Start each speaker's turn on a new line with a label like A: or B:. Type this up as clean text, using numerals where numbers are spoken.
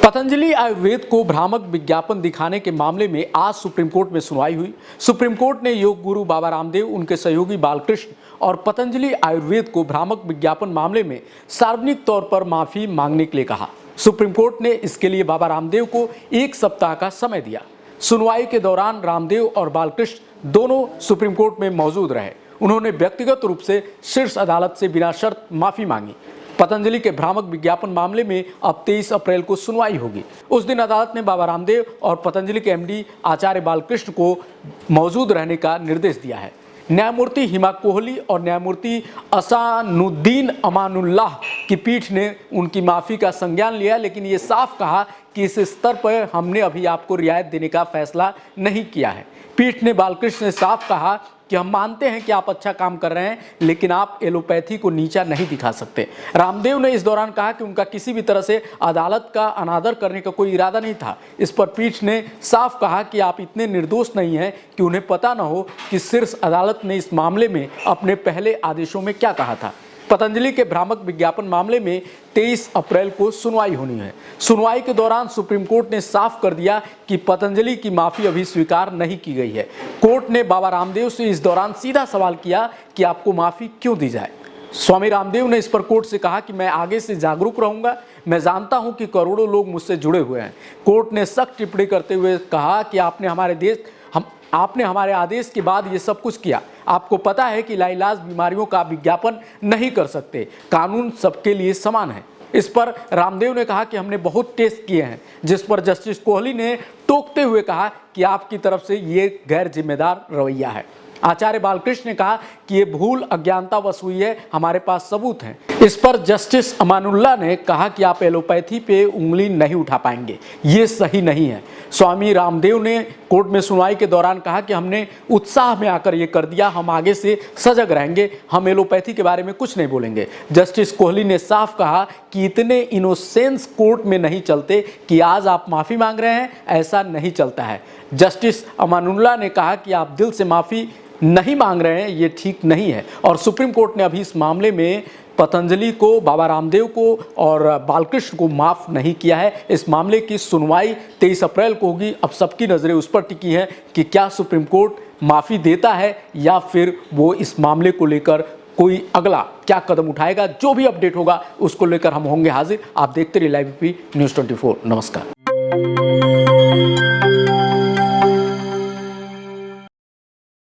A: पतंजलि आयुर्वेद को भ्रामक विज्ञापन दिखाने के मामले में आज सुप्रीम कोर्ट में सुनवाई हुई। सुप्रीम कोर्ट ने योग गुरु बाबा रामदेव, उनके सहयोगी बालकृष्ण और पतंजलि आयुर्वेद को भ्रामक विज्ञापन मामले में सार्वजनिक तौर पर माफी मांगने के लिए कहा। सुप्रीम कोर्ट ने इसके लिए बाबा रामदेव को 1 सप्ताह का समय दिया। सुनवाई के दौरान रामदेव और बालकृष्ण दोनों सुप्रीम कोर्ट में मौजूद रहे। उन्होंने व्यक्तिगत रूप से शीर्ष अदालत से बिना शर्त माफी मांगी। पतंजलि के भ्रामक विज्ञापन मामले में अब 23 अप्रैल को सुनवाई होगी। उस दिन अदालत ने बाबा रामदेव और पतंजलि के एमडी आचार्य बालकृष्ण को मौजूद रहने का निर्देश दिया है। न्यायमूर्ति हिमा कोहली और न्यायमूर्ति असानुद्दीन अमानुल्लाह की पीठ ने उनकी माफ़ी का संज्ञान लिया, लेकिन ये साफ कहा कि इस स्तर पर हमने अभी आपको रियायत देने का फैसला नहीं किया है। पीठ ने बालकृष्ण ने साफ कहा कि हम मानते हैं कि आप अच्छा काम कर रहे हैं, लेकिन आप एलोपैथी को नीचा नहीं दिखा सकते। रामदेव ने इस दौरान कहा कि उनका किसी भी तरह से अदालत का अनादर करने का कोई इरादा नहीं था। इस पर पीठ ने साफ कहा कि आप इतने निर्दोष नहीं हैं कि उन्हें पता न हो कि शीर्ष अदालत ने इस मामले में अपने पहले आदेशों में क्या कहा था। पतंजलि के भ्रामक विज्ञापन मामले में 23 अप्रैल को सुनवाई होनी है। सुनवाई के दौरान सुप्रीम कोर्ट ने साफ कर दिया कि पतंजलि की माफी अभी स्वीकार नहीं की गई है। कोर्ट ने बाबा रामदेव से इस दौरान सीधा सवाल किया कि आपको माफी क्यों दी जाए। स्वामी रामदेव ने इस पर कोर्ट से कहा कि मैं आगे से जागरूक रहूंगा। मैं जानता हूं कि करोड़ों लोग मुझसे जुड़े हुए हैं। कोर्ट ने सख्त टिप्पणी करते हुए कहा कि आपने हमारे आदेश के बाद ये सब कुछ किया। आपको पता है कि लाइलाज बीमारियों का विज्ञापन नहीं कर सकते। कानून सबके लिए समान है। इस पर रामदेव ने कहा कि हमने बहुत टेस्ट किए हैं, जिस पर जस्टिस कोहली ने टोकते हुए कहा कि आपकी तरफ से ये गैर जिम्मेदार रवैया है। आचार्य बालकृष्ण ने कहा कि ये भूल अज्ञानतावश हुई है, हमारे पास सबूत हैं। इस पर जस्टिस अमानुल्लाह ने कहा कि आप एलोपैथी पे उंगली नहीं उठा पाएंगे, ये सही नहीं है। स्वामी रामदेव ने कोर्ट में सुनवाई के दौरान कहा कि हमने उत्साह में आकर ये कर दिया, हम आगे से सजग रहेंगे, हम एलोपैथी के बारे में कुछ नहीं बोलेंगे। जस्टिस कोहली ने साफ कहा कि इतने इनोसेंस कोर्ट में नहीं चलते कि आज आप माफ़ी मांग रहे हैं, ऐसा नहीं चलता है। जस्टिस अमानुल्लाह ने कहा कि आप दिल से माफ़ी नहीं मांग रहे हैं, ये ठीक नहीं है। और सुप्रीम कोर्ट ने अभी इस मामले में पतंजलि को, बाबा रामदेव को और बालकृष्ण को माफ़ नहीं किया है। इस मामले की सुनवाई 23 अप्रैल को होगी। अब सबकी नज़रें उस पर टिकी हैं कि क्या सुप्रीम कोर्ट माफ़ी देता है या फिर वो इस मामले को लेकर कोई अगला क्या कदम उठाएगा। जो भी अपडेट होगा उसको लेकर हम होंगे हाजिर। आप देखते रहिए लाइव न्यूज़ 24। नमस्कार।